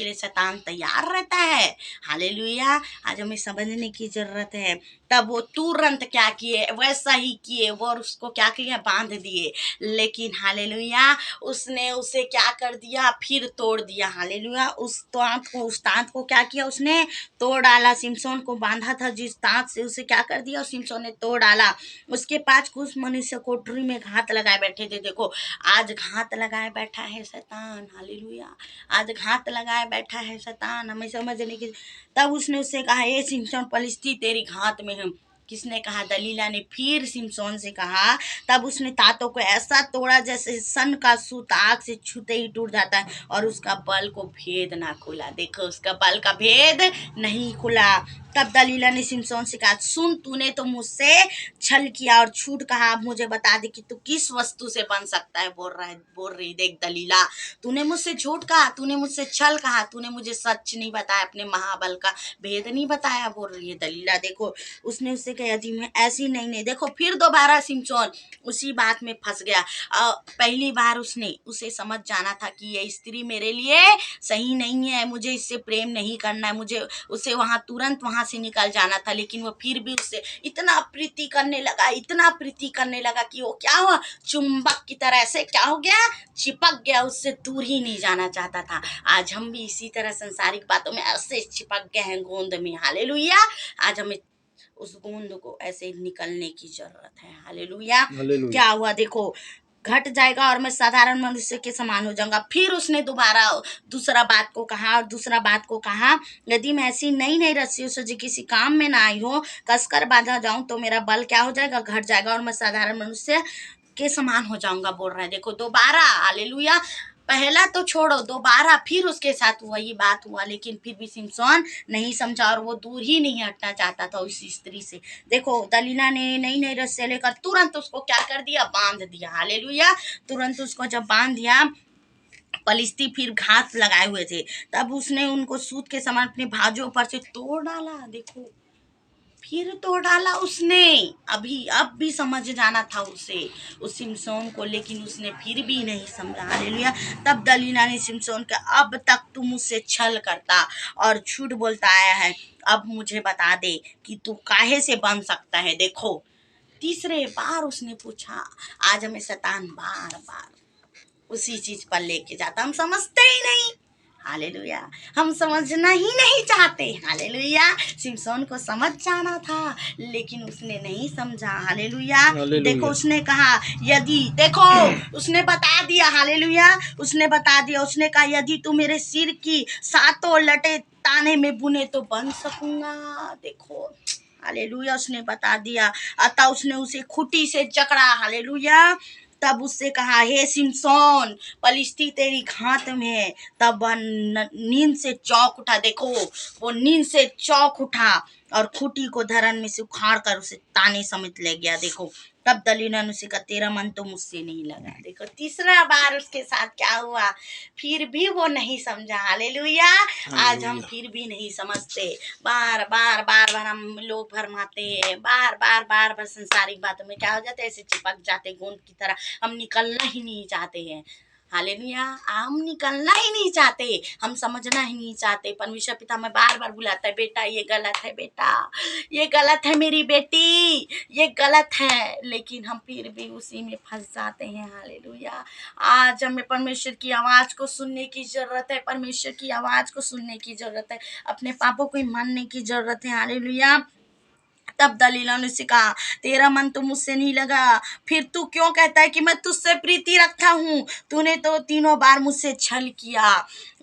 लिए शैतान तैयार रहता है। हालेलुया। आज हमें समझने की जरूरत है। तब वो तुरंत क्या किए, वैसा ही किए, वो उसको क्या किए, बांध दिए। लेकिन हालेलुया, उसने उसे क्या कर दिया, फिर तोड़ दिया। हालेलुया। उस तांत को क्या किया, उसने तोड़ डाला। सिमसोन को बांधा था जिस तांत से, उसे क्या कर दिया, सिमसोन ने तोड़ डाला। उसके पास कुछ मनुष्य कोठरी में घात लगाए बैठे थे। देखो आज घात लगाए बैठा है शैतान। हालेलुया। आज घात लगाए बैठा है शैतान, हमें समझने की। तब उसने उससे कहा, ए सिमसोन, पलिश्ती तेरी घात में है। किसने कहा, दलीला ने फिर सिमसोन से कहा। तब उसने तातों को ऐसा तोड़ा जैसे सन का सूत आग से छूते ही टूट जाता है और उसका बल को भेद ना खुला। देखो उसका बल का भेद नहीं खुला। तब दलीला ने सिमसोन से कहा, सुन, तूने तो मुझसे छल किया और झूठ कहा, अब मुझे बता दे कि तू किस वस्तु से बन सकता है। बोल रही देख दलीला, तूने मुझसे झूठ कहा, तूने मुझसे छल कहा, तूने मुझे सच नहीं बताया, अपने महाबल का भेद नहीं बताया, बोल रही है दलीला। देखो उसने उससे कहा, यदि मैं ऐसी नहीं। देखो फिर दोबारा सिमसोन उसी बात में फंस गया। पहली बार उसे समझ जाना था कि ये स्त्री मेरे लिए सही नहीं है, मुझे इससे प्रेम नहीं करना है, मुझे उसे तुरंत वहां से निकल जाना था, लेकिन वो फिर भी उससे इतना प्रीति करने लगा, इतना प्रीति करने लगा कि वो क्या हुआ, चुंबक की तरह से क्या हो गया, चिपक गया, उससे दूर ही नहीं जाना चाहता था। आज हम भी इसी तरह संसारिक बातों में ऐसे चिपक गए हैं गोंद में। हालेलुया। आज हमें उस गोंद को ऐसे निकलने की जरूरत है। हालेलुया। हालेलुया। क्या हुआ, देखो, घट जाएगा और मैं साधारण मनुष्य के समान हो जाऊंगा। फिर उसने दोबारा दूसरा बात को कहा, और दूसरा बात को कहा, यदि मैं ऐसी नई नई रस्सियों से जो किसी काम में ना आई हो कसकर बांधा जाऊं तो मेरा बल क्या हो जाएगा, घट जाएगा, और मैं साधारण मनुष्य के समान हो जाऊंगा, बोल रहा है। देखो दोबारा, हालेलुया। पहला तो छोड़ो, दोबारा फिर उसके साथ वही बात हुआ, लेकिन फिर भी सिमसोन नहीं समझा और वो दूर ही नहीं हटना चाहता था उस स्त्री से। देखो दलीला ने नई नई रस्सियां लेकर तुरंत उसको क्या कर दिया, बांध दिया। हालेलुया। तुरंत उसको जब बांध दिया, पलिश्ती फिर घात लगाए हुए थे, तब उसने उनको सूत के समान अपने भाजों पर से तोड़ डाला। देखो फिर तोड़ डाला उसने। अब भी समझ जाना था उसे, उस सिमसोन को, लेकिन उसने फिर भी नहीं समझा। हालेलुया। तब दलीला ने सिमसोन के, अब तक तू मुझसे छल करता और झूठ बोलता आया है, अब मुझे बता दे कि तू काहे से बन सकता है। देखो तीसरे बार उसने पूछा। आज हमें शैतान बार बार उसी चीज पर लेके जाता, हम समझते ही नहीं। हालेलुया। हम समझना ही नहीं चाहते। हालेलुया। सिमसोन को समझ जाना था, लेकिन उसने नहीं समझा। हालेलुया। देखो उसने कहा, यदि, देखो उसने बता दिया। हालेलुया। उसने बता दिया, उसने कहा, यदि तू मेरे सिर की सातों लटे ताने में बुने तो बन सकूंगा। देखो हालेलुया, उसने बता दिया। अतः उसने उसे खुटी से जकड़ा। हालेलुया। तब उससे कहा, हे सिमसोन, पलिश्ती तेरी घात में है। तब वह नींद से चौंक उठा। देखो वो नींद से चौंक उठा और खूंटी को धरन में से उखाड़ कर उसे ताने समेत ले गया। देखो तब दलीला ने उसे कहा, तेरा मन तो मुझसे नहीं लगा। देखो तीसरा बार उसके साथ क्या हुआ, फिर भी वो नहीं समझा। हालेलुया। आज हम फिर भी नहीं समझते, बार बार बार बार हम लोग भरमाते हैं, बार बार बार बार संसारिक बातों में क्या हो जाते हैं, ऐसे चिपक जाते गोंद की तरह, हम निकलना ही नहीं चाहते हैं। हालेलुया। हम निकलना ही नहीं चाहते, हम समझना ही नहीं चाहते। परमेश्वर पिता हमें बार बार बुलाता है, बेटा ये गलत है, बेटा ये गलत है, मेरी बेटी ये गलत है, लेकिन हम फिर भी उसी में फंस जाते हैं। हालेलुया। आज हमें परमेश्वर की आवाज को सुनने की जरूरत है, परमेश्वर की आवाज को सुनने की जरूरत है, अपने पापों को मानने की जरूरत है। हालेलुया। तब दलीला ने उसे कहा, तेरा मन तो मुझसे नहीं लगा, फिर तू क्यों कहता है कि मैं तुझसे प्रीति रखता हूँ? तूने तो तीनों बार मुझसे छल किया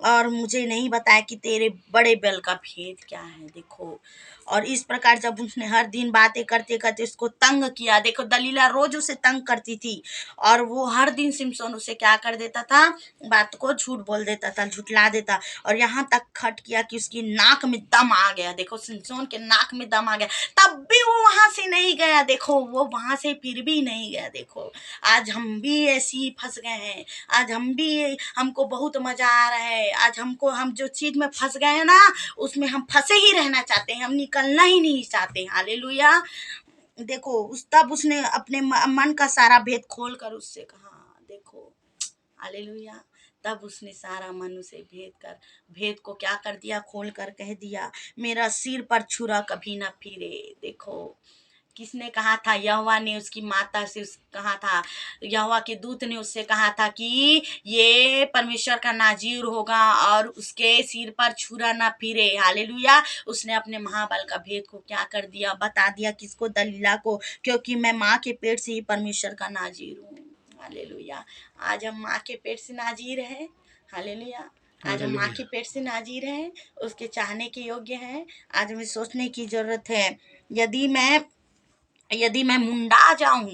और मुझे नहीं बताया कि तेरे बड़े बल का भेद क्या है। देखो, और इस प्रकार जब उसने हर दिन बातें करते करते उसको तंग किया। देखो दलीला रोज उसे तंग करती थी, और वो हर दिन सिमसोन उसे क्या कर देता था, बात को झूठ बोल देता था, झुठला देता, और यहाँ तक खट किया कि उसकी नाक में दम आ गया। देखो सिमसोन के नाक में दम आ गया, तब भी वो वहां से नहीं गया। देखो वो वहां से फिर भी नहीं गया। देखो आज हम भी ऐसे ही फंस गए हैं, आज हम भी, हमको बहुत मजा आ रहा है, आज हमको, हम जो चीज में फंस गए हैं ना, उसमें हम फंसे ही रहना चाहते हैं, हम निकलना ही नहीं चाहते। हालेलुया। देखो तब उसने अपने मन का सारा भेद खोल कर उससे कहा। देखो हालेलुया। तब उसने सारा मन उसे भेद को क्या कर दिया, खोल कर कह दिया, मेरा सिर पर छुरा कभी ना फिरे। देखो किसने कहा था, यहोवा ने उसकी माता से कहा था, यहोवा के दूत ने उससे कहा था कि ये परमेश्वर का नाजीर होगा और उसके सिर पर छुरा ना फिरे। हालेलुया। उसने अपने महाबल का भेद को क्या कर दिया, बता दिया। किसको? दलीला को, क्योंकि मैं माँ के पेट से ही परमेश्वर का नाजीर हूँ। हालेलुया। आज हम माँ के पेट से नाजीर हैं। हालेलुया। आज हम माँ के पेट से नाजीर हैं, उसके चाहने के योग्य हैं। आज हमें सोचने की जरूरत है, यदि मैं मुंडा जाऊं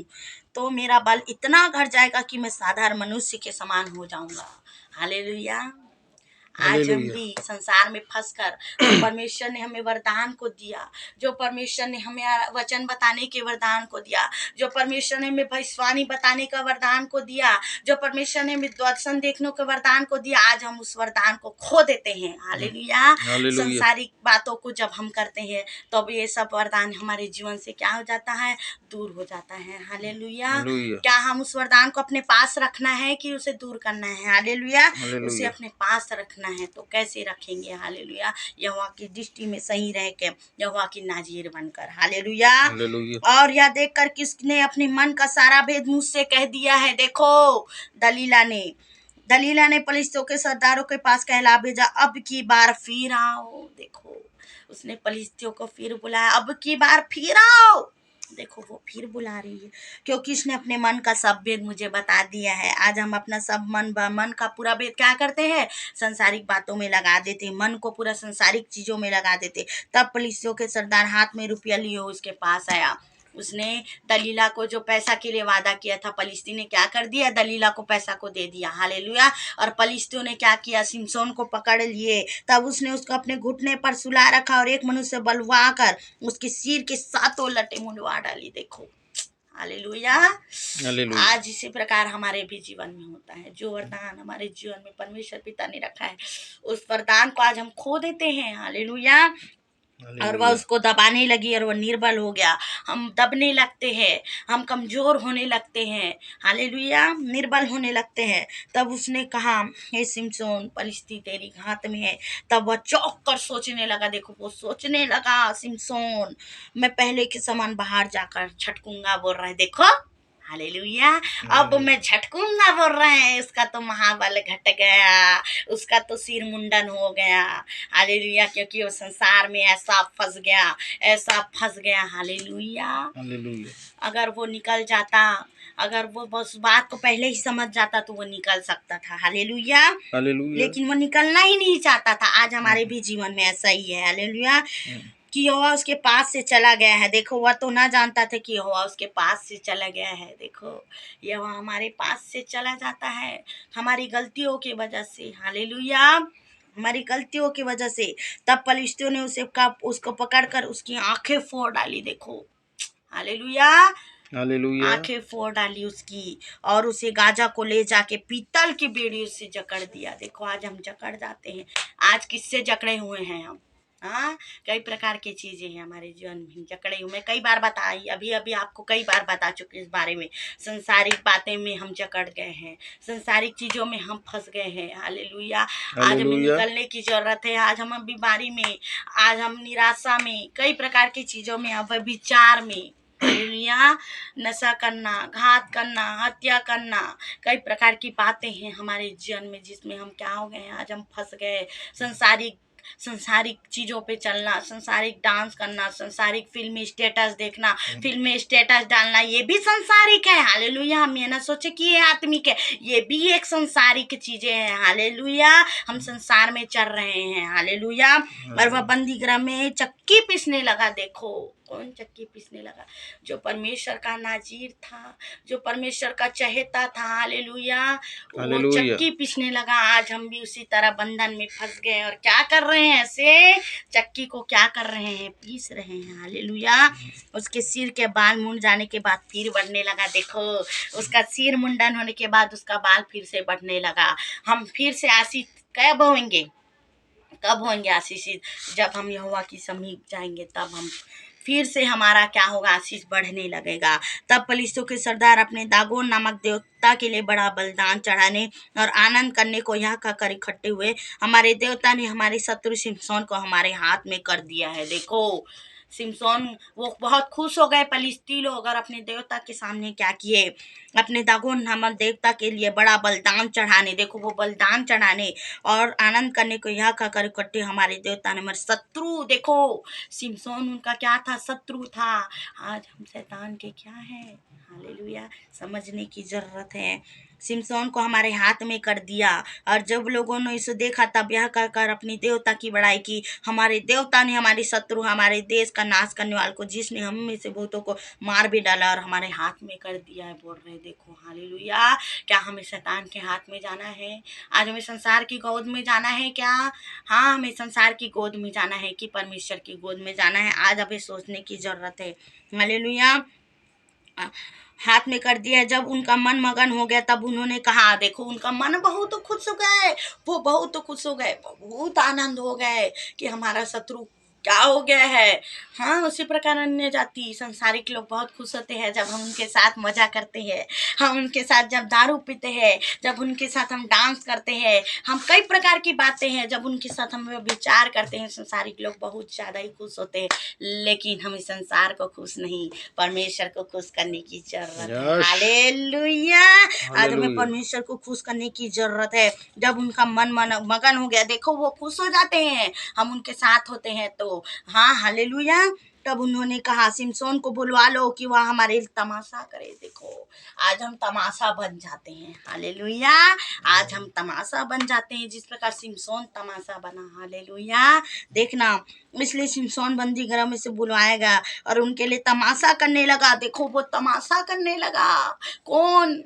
तो मेरा बल इतना घट जाएगा कि मैं साधारण मनुष्य के समान हो जाऊंगा। हालेलुया। आज हम भी संसार में फंसकर, जो परमेश्वर ने हमें वरदान को दिया, जो परमेश्वर ने हमें वचन बताने के वरदान को दिया, जो परमेश्वर ने हमें भविष्यवाणी बताने का वरदान को दिया, जो परमेश्वर ने हमें दर्शन देखने के वरदान को दिया, आज हम उस वरदान को खो देते हैं। हालेलुया। संसारिक बातों को जब हम करते हैं तो ये सब वरदान हमारे जीवन से क्या हो जाता है, दूर हो जाता है। हालेलुया। क्या हम उस वरदान को अपने पास रखना है कि उसे दूर करना है? हालेलुया। उसे अपने पास रखना है तो कैसे रखेंगे। हालेलुया। यहोवा की दृष्टि में सही रह के यहोवा की नाजीर बनकर। हालेलुया। हालेलुया। और यह देखकर किसने अपने मन का सारा भेद मुझसे कह दिया है। देखो दलीला ने पलिश्तियों के सरदारों के पास कहला भेजा, अब की बार फिर आओ। देखो उसने पलिश्तियों को फिर बुलाया, अब की बार फिर आओ। देखो वो फिर बुला रही है, क्योंकि उसने अपने मन का सब भेद मुझे बता दिया है। आज हम अपना सब मन का पूरा भेद क्या करते हैं, संसारिक बातों में लगा देते, मन को पूरा संसारिक चीजों में लगा देते। तब पलिश्तियों के सरदार हाथ में रुपया लिए उसके पास आया। उसने दलीला को जो पैसा के लिए वादा किया था, पलिश्ती ने क्या कर दिया, दलीला को पैसा को दे दिया। हालेलुया। और पलिश्तियों ने क्या किया, सिमसोन को पकड़ लिए। तब उसने उसको अपने घुटने पर सुला रखा और एक मनुष्य बलवा कर उसके सिर के सातों लटे मुंडवा डाली। देखो हालेलुया। हालेलुया। आज इसी प्रकार हमारे भी जीवन में होता है। जो वरदान हमारे जीवन में परमेश्वर पिता ने रखा है, उस वरदान को आज हम खो देते हैं। हालेलुया। और वह उसको दबाने लगी और वह निर्बल हो गया। हम दबने लगते हैं, हम कमजोर होने लगते हैं। हालेलुया। निर्बल होने लगते हैं। तब उसने कहा, हे सिमसोन, पलिश्ती तेरी हाथ में है। तब वह चौंक कर सोचने लगा। देखो वो सोचने लगा, सिमसोन मैं पहले के समान बाहर जाकर छटकूंगा बोल रहा है। देखो हालेलुया। अब मैं झटकूंगा बोल रहे हैं। उसका तो महाबल घट गया, उसका तो सिर मुंडन हो गया। हालेलुया। क्योंकि वो संसार में ऐसा फंस गया। हालेलुया। हालेलुया। अगर वो निकल जाता, अगर वो बस बात को पहले ही समझ जाता तो वो निकल सकता था। हालेलुया। हालेलुया। लेकिन वो निकलना ही नहीं चाहता था। आज हमारे भी जीवन में ऐसा ही है। हालेलुया। कि यहोवा उसके पास से चला गया है। देखो वह तो ना जानता था कि यहोवा उसके पास से चला गया है। देखो यहोवा हमारे पास से चला जाता है हमारी गलतियों की वजह से। हालेलुया। हमारी गलतियों की वजह से। तब पलिश्तियों ने उसको पकड़कर उसकी आंखें फोड़ डाली। देखो हालेलुया। हालेलुया। आंखें फोड़ डाली उसकी, और उसे गाजा को ले जाके पीतल की बेड़ी से जकड़ दिया। देखो आज हम जकड़ जाते हैं। आज किससे जकड़े हुए हैं हम? हाँ, कई प्रकार की चीजें हैं हमारे जीवन में जकड़े हुए। मैं कई बार बताई, अभी आपको कई बार बता चुकी इस बारे में। संसारिक बातें में हम जकड़ गए हैं, संसारिक चीजों में हम फंस गए हैं। हालेलुया। आज हमें निकलने की जरूरत है। आज हम बीमारी में, आज हम निराशा में, कई प्रकार की चीजों में, अब विचार में, हालेलुया, नशा करना, घात करना, हत्या करना, कई प्रकार की बातें हैं हमारे जीवन में जिसमें हम क्या हो गए हैं, आज हम फंस गए। संसारिक चीजों पे चलना, संसारिक डांस करना, संसारिक फिल्मी स्टेटस देखना, फिल्मी स्टेटस डालना, ये भी संसारिक है। हालेलुया। हम ये ना सोचे कि ये आत्मिक है, ये भी एक संसारिक चीजें हैं। हालेलुया। हम संसार में चल रहे हैं। हालेलुया। और वह बंदी गृह में चक्की पीसने लगा। देखो कौन चक्की पीसने लगा? जो परमेश्वर का नाजीर था, जो परमेश्वर का चहेता था। हालेलुया। वो चक्की पीसने लगा। आज हम भी उसी तरह बंधन में फंस गए और क्या कर रहे हैं, ऐसे चक्की को क्या कर रहे हैं, पीस रहे हैं। हालेलुया। उसके सिर के बाल मुंड जाने के बाद फिर बढ़ने लगा। देखो उसका सिर मुंडन होने के बाद उसका बाल फिर से बढ़ने लगा। हम फिर से आशीष कब होंगे आशीषित? जब हम यहोवा की समीप जाएंगे, तब हम फिर से हमारा क्या होगा, आशीष बढ़ने लगेगा। तब पलिश्तियों के सरदार अपने दागोन नामक देवता के लिए बड़ा बलिदान चढ़ाने और आनंद करने को यहाँ कहकर इकट्ठे हुए, हमारे देवता ने हमारे शत्रु सिमसोन को हमारे हाथ में कर दिया है। देखो सिमसोन वो बहुत खुश हो गए पलिश्ती लोग, और अपने देवता के सामने क्या किए, अपने दागोन नामक देवता के लिए बड़ा बलिदान चढ़ाने, देखो वो बलिदान चढ़ाने और आनंद करने को यह कहकर इकट्ठे, हमारे देवता ने हमारे शत्रु। देखो सिमसोन उनका क्या था, शत्रु था। आज हम शैतान के क्या है, हालेलुया, समझने की जरूरत है। सिमसोन को हमारे हाथ में कर दिया, और जब लोगों ने इसे देखा तब यह कहकर अपनी देवता की बड़ाई की, हमारे देवता ने हमारे शत्रु, हमारे देश का नाश करने वाले को, जिसने हम में से बहुतों को मार भी डाला और हमारे हाथ में कर दिया है, बोल रहे। देखो हालेलुया। क्या हमें शैतान के हाथ में जाना है? आज हमें संसार की गोद में जाना है क्या? हाँ, हमें संसार की गोद में जाना है कि परमेश्वर की गोद में जाना है? आज हमें सोचने की जरूरत है। हालेलुया। हाथ में कर दिया। जब उनका मन मगन हो गया तब उन्होंने कहा, देखो उनका मन बहुत खुश हो गए, वो बहुत खुश हो गए, बहुत आनंद हो गए कि हमारा शत्रु क्या हो गया है। हाँ, उसी प्रकार अन्य जाति संसारिक लोग बहुत खुश होते हैं जब हम उनके साथ मजा करते हैं, हम उनके साथ जब दारू पीते हैं, जब उनके साथ हम डांस करते हैं, हम कई प्रकार की बातें हैं जब उनके साथ हम विचार करते हैं। संसारिक लोग बहुत ज़्यादा ही खुश होते हैं, लेकिन हम इस संसार को खुश नहीं, परमेश्वर को खुश करने की जरूरत है। Yes hallelujah. आज हमें हालेलुया परमेश्वर को खुश करने की जरूरत है। जब उनका मगन हो गया, देखो वो खुश हो जाते हैं, हम उनके साथ होते हैं तो। हाँ, हालेलुया। तब उन्होंने कहा सिमसोन को बुलवा लो कि वह हमारे लिए तमाशा करे। देखो आज हम तमाशा बन जाते हैं। हालेलुया। आज हम तमाशा बन जाते हैं जिस प्रकार सिमसोन तमाशा बना। हालेलुया। देखना, इसलिए सिमसोन बंदी गृह में से बुलवाएगा और उनके लिए तमाशा करने लगा। देखो वो तमाशा करने लगा। कौन?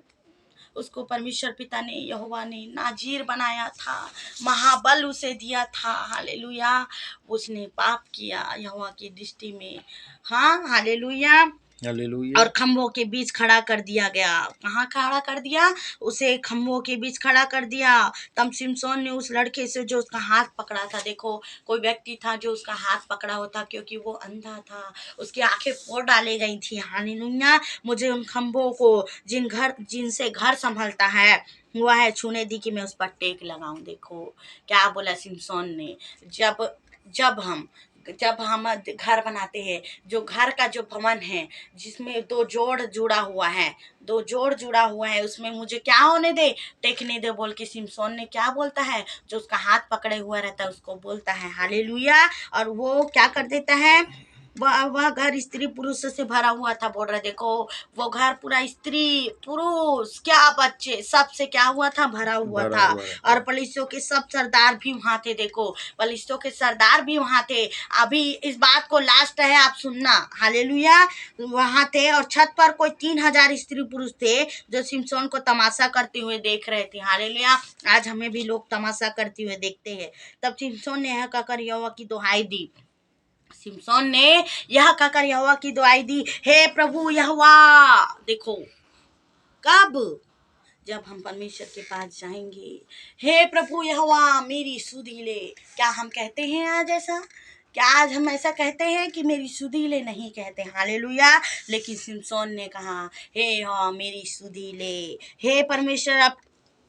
उसको परमेश्वर पिता ने, यहोवा ने नाजीर बनाया था, महाबल उसे दिया था। हालेलुया। उसने पाप किया यहोवा की दृष्टि में। हाँ, हालेलुया। हालेलुया और खम्भों के बीच खड़ा कर दिया गया। कहाँ खड़ा कर दिया? उसे खम्भों के बीच खड़ा कर दिया। तब सिमसोन ने उस लड़के से जो उसका हाथ पकड़ा था, देखो कोई व्यक्ति था जो उसका हाथ पकड़ा होता, क्योंकि वो अंधा था, उसकी आंखें फोड़ डाली गई थी। हालेलुया। मुझे उन खम्भों को जिनसे घर संभलता है हुआ है छूने दी कि मैं उस पर टेक लगाऊं। देखो क्या बोला सिमसोन ने। जब जब हम घर बनाते हैं, जो घर का जो भवन है जिसमें दो जोड़ जुड़ा हुआ है, उसमें मुझे क्या होने दे, टेकने दे बोल के सिमसोन ने क्या बोलता है, जो उसका हाथ पकड़े हुआ रहता है उसको बोलता है। हालेलुया। और वो क्या कर देता है, वह घर स्त्री पुरुष से भरा हुआ था। बोल रहे देखो वो घर पूरा स्त्री पुरुष क्या बच्चे सबसे क्या हुआ था, भरा हुआ भरा था। हुआ रहता और पलिश्तियों के सब सरदार भी वहां थे। देखो पलिश्तियों के सरदार भी वहां थे। अभी इस बात को लास्ट है, आप सुनना। हालेलुया। वहां थे और छत पर कोई 3,000 स्त्री पुरुष थे जो सिमसोन को तमाशा करते हुए देख रहे थे। हालेलुया। आज हमें भी लोग तमाशा करते हुए देखते हैं। तब सिमसोन ने यह कहकर यहोवा की दुहाई दी। सिमसोन ने यह कहकर यहोवा की दुहाई दी, हे प्रभु यहोवा। देखो कब? जब हम परमेश्वर के पास जाएंगे, हे प्रभु यहोवा मेरी सुधि ले। क्या हम कहते हैं आज ऐसा? क्या आज हम ऐसा कहते हैं कि मेरी सुधि ले? नहीं कहते। हालेलुया। लेकिन सिमसोन ने कहा, हे यहोवा मेरी सुधि ले, हे परमेश्वर अब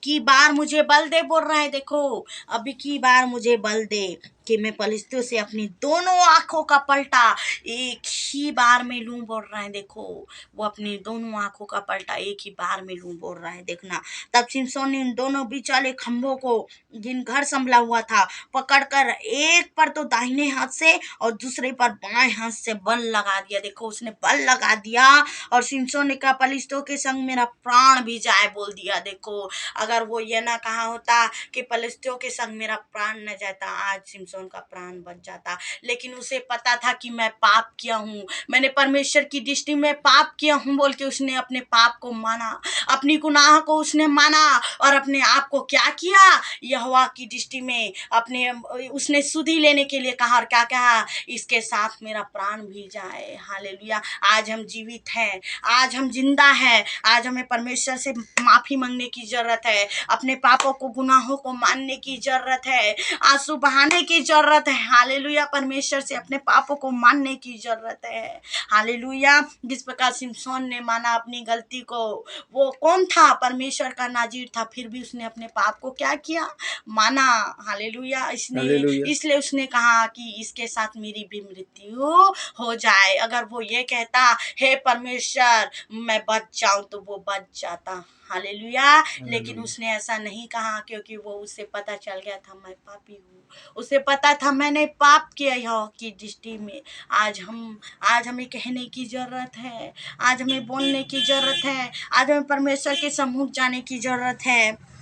की बार मुझे बल दे। बोल रहा है देखो अभी की बार मुझे बल दे कि मैं पलिश्तियों से अपनी दोनों आंखों का पलटा एक ही बार में लूं। बोल रहा है देखो वो अपनी दोनों आंखों का पलटा एक ही बार में लूं। बोल रहा है देखना। तब सिमसोन ने उन दोनों बीच वाले खंभों को जिन घर संभला हुआ था पकड़कर एक पर तो दाहिने हाथ से और दूसरे पर बाएं हाथ से बल लगा दिया। देखो उसने बल लगा दिया और सिमसोन ने कहा पलिश्तियों के संग मेरा प्राण भी जाए। बोल दिया। देखो अगर वो ये ना कहा होता कि पलिश्तियों के संग मेरा प्राण न जाता, आज सिमसोन का प्राण बच जाता। लेकिन उसे पता था कि मैं पाप किया हूँ, मैंने परमेश्वर की दृष्टि में पाप किया हूँ बोल के उसने अपने पाप को माना, अपनी गुनाह को उसने माना और अपने आप को क्या किया, यहोवा की दृष्टि में अपने उसने सुधि लेने के लिए कहा। और क्या कहा, इसके साथ मेरा प्राण भी जाए। हालेलुया। आज हम जीवित हैं, आज हम जिंदा हैं, आज हमें परमेश्वर से माफी मांगने की जरूरत है, अपने पापों को गुनाहों को मानने की जरूरत है, आंसू बहाने की जरूरत है। हालेलुया। परमेश्वर से अपने पापों को मानने की जरूरत है। हालेलुया। जिस प्रकार सिमसोन ने माना अपनी गलती को, वो कौन था, परमेश्वर का नाजीर था, फिर भी उसने अपने पाप को क्या किया, माना। हालेलुया। हालेलुया इसलिए उसने कहा कि इसके साथ मेरी भी मृत्यु हो जाए। अगर वो ये कहता हे परमेश्वर मैं बच जाऊं तो वो बच जाता। हालेलुया। लेकिन उसने ऐसा नहीं कहा क्योंकि वो उसे पता चल गया था मैं पापी हूँ, उसे पता था मैंने पाप किया यहोवा की दृष्टि में। आज हमें कहने की जरूरत है, आज हमें बोलने की जरूरत है, आज हमें परमेश्वर के सम्मुख जाने की जरूरत है।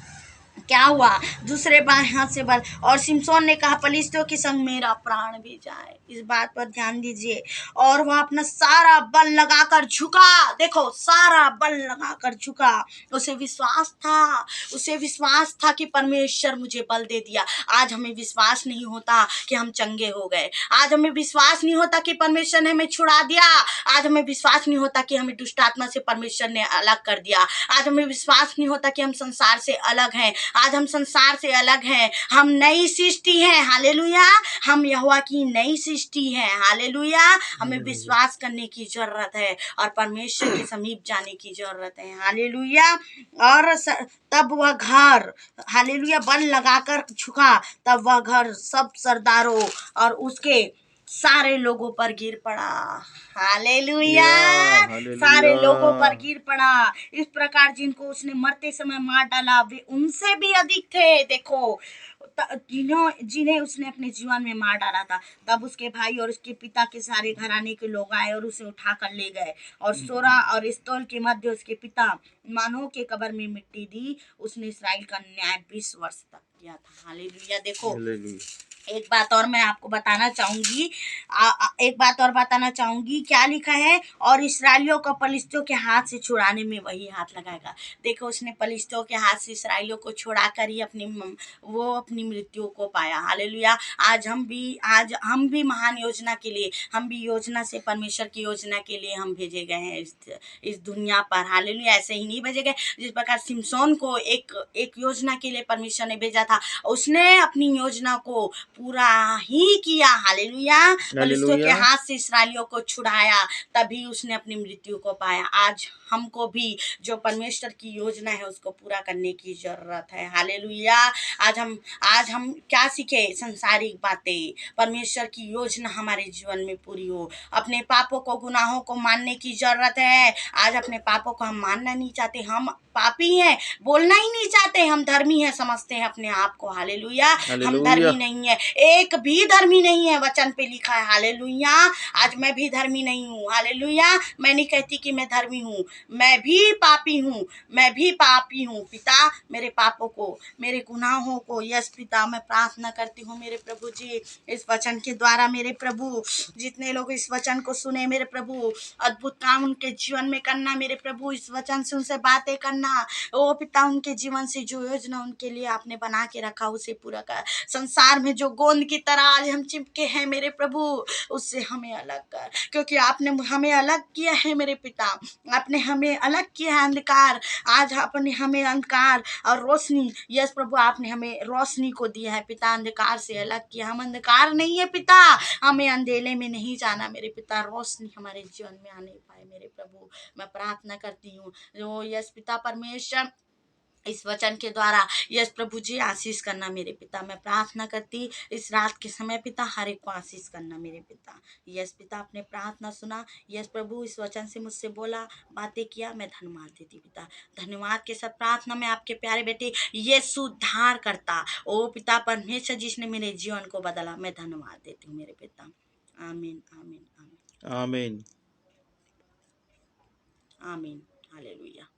क्या हुआ, दूसरे बाएं हाथ से बल। और सिमसोन ने कहा पलिश्तियों के संग मेरा प्राण भी जाए। इस बात पर ध्यान दीजिए। और वह अपना सारा बल लगाकर झुका। देखो सारा बल लगाकर झुका। उसे विश्वास था कि परमेश्वर मुझे बल दे दिया। आज हमें विश्वास नहीं होता कि हम चंगे हो गए, आज हमें विश्वास नहीं होता कि परमेश्वर ने हमें छुड़ा दिया, आज हमें विश्वास नहीं होता कि हमें दुष्ट आत्मा से परमेश्वर ने अलग कर दिया, आज हमें विश्वास नहीं होता कि हम संसार से अलग हैं, आज हम संसार से अलग हैं, हम नई सृष्टि हैं। हालेलुया, हम यहोवा की नई सृष्टि है। हालेलुया, हमें विश्वास करने की जरूरत है और परमेश्वर के समीप जाने की जरूरत है। हालेलुया। और तब वह घर, हालेलुया, बल लगाकर झुका, तब वह घर सब सरदारों और उसके सारे लोगों पर गिर पड़ा। हालेलुया, सारे लोगों पर गिर पड़ा। इस प्रकार जिनको उसने मरते समय मार डाला वे उनसे भी अधिक थे। देखो, जिन्हें उसने अपने जीवन में मार डाला था, तब उसके भाई और उसके पिता के सारे घराने के लोग आए और उसे उठा कर ले गए और सोरा और इस्तोल के मध्य उसके पिता मानो के कब्र में मिट्टी दी। उसने इस्राएल का न्याय 20 वर्ष तक किया था। हालेलुया। देखो, एक बात और मैं आपको बताना चाहूंगी, एक बात और बताना चाहूंगी, क्या लिखा है, और इसराइलियों को पलिश्तियों के हाथ से छुड़ाने में वही हाथ लगाएगा। देखो, उसने पलिश्तियों के हाथ से इसराइलियों को छुड़ाकर ही वो अपनी मृत्यु को पाया। हालेलुया। आज हम भी महान योजना के लिए, हम भी योजना से, परमेश्वर की योजना के लिए हम भेजे गए हैं इस दुनिया पर। हालेलुया। ऐसे ही नहीं भेजे गए जिस प्रकार सिमसोन को एक योजना के लिए परमेश्वर ने भेजा था, उसने अपनी योजना को पूरा ही किया। हालेलुया। पलिश्तियों के हाथ से इसराइलियों को छुड़ाया, तभी उसने अपनी मृत्यु को पाया। आज हमको भी जो परमेश्वर की योजना है उसको पूरा करने की जरूरत है। हालेलुया। आज हम क्या सीखे? संसारिक बातें। परमेश्वर की योजना हमारे जीवन में पूरी हो। अपने पापों को, गुनाहों को मानने की जरूरत है। आज अपने पापों को हम मानना नहीं चाहते, हम पापी हैं, बोलना ही नहीं चाहते, हम धर्मी हैं, समझते हैं अपने आप को। हालेलुया। हम धर्मी नहीं है, एक भी धर्मी नहीं है। वचन पे लिखा है। हालेलुया। आज मैं भी धर्मी नहीं हूँ। हालेलुया। मैं नहीं कहती कि मैं धर्मी हूँ, मैं भी पापी हूँ, मैं भी पापी हूँ। पिता, मेरे पापों को, मेरे गुनाहों को, यस पिता, मैं प्रार्थना करती हूँ मेरे प्रभु जी, इस वचन के द्वारा मेरे प्रभु, जितने लोग इस वचन को सुने मेरे प्रभु, अद्भुत काम उनके जीवन में करना मेरे प्रभु। इस वचन से उनसे बातें करना। ओ पिता, उनके जीवन से जो योजना उनके लिए आपने बना के रखा उसे पूरा कर। संसार में जो गोंद की तरह आज हम चिपके हैं मेरे प्रभु, उससे हमें अलग कर, क्योंकि आपने हमें अलग किया है मेरे पिता। आपने हमें अलग किया है अंधकार, आज आपने हमें अंधकार और रोशनी, यस प्रभु, आपने हमें रोशनी को दिया है पिता, अंधकार से अलग किया। हम अंधकार नहीं है पिता, हमें अंधेरे में नहीं जाना मेरे पिता, रोशनी हमारे जीवन में आने पाए मेरे प्रभु। मैं प्रार्थना करती हूँ जो यस पिता परमेश्वर इस वचन के द्वारा यस प्रभु जी आशीष करना मेरे पिता। मैं प्रार्थना करती इस रात के समय पिता, हर एक को आशीष करना मेरे पिता। यस पिता, आपने प्रार्थना सुना, यस प्रभु, इस वचन से मुझसे बोला, बातें किया, मैं धन्यवाद देती पिता। धन्यवाद के साथ प्रार्थना में आपके प्यारे बेटे यीशु उद्धार करता, ओ पिता परमेश्वर जिसने मेरे जीवन को बदला, मैं धन्यवाद देती हूँ मेरे पिता। आमीन, आमीन, आमीन, आमीन। आमीन। हालेलुया।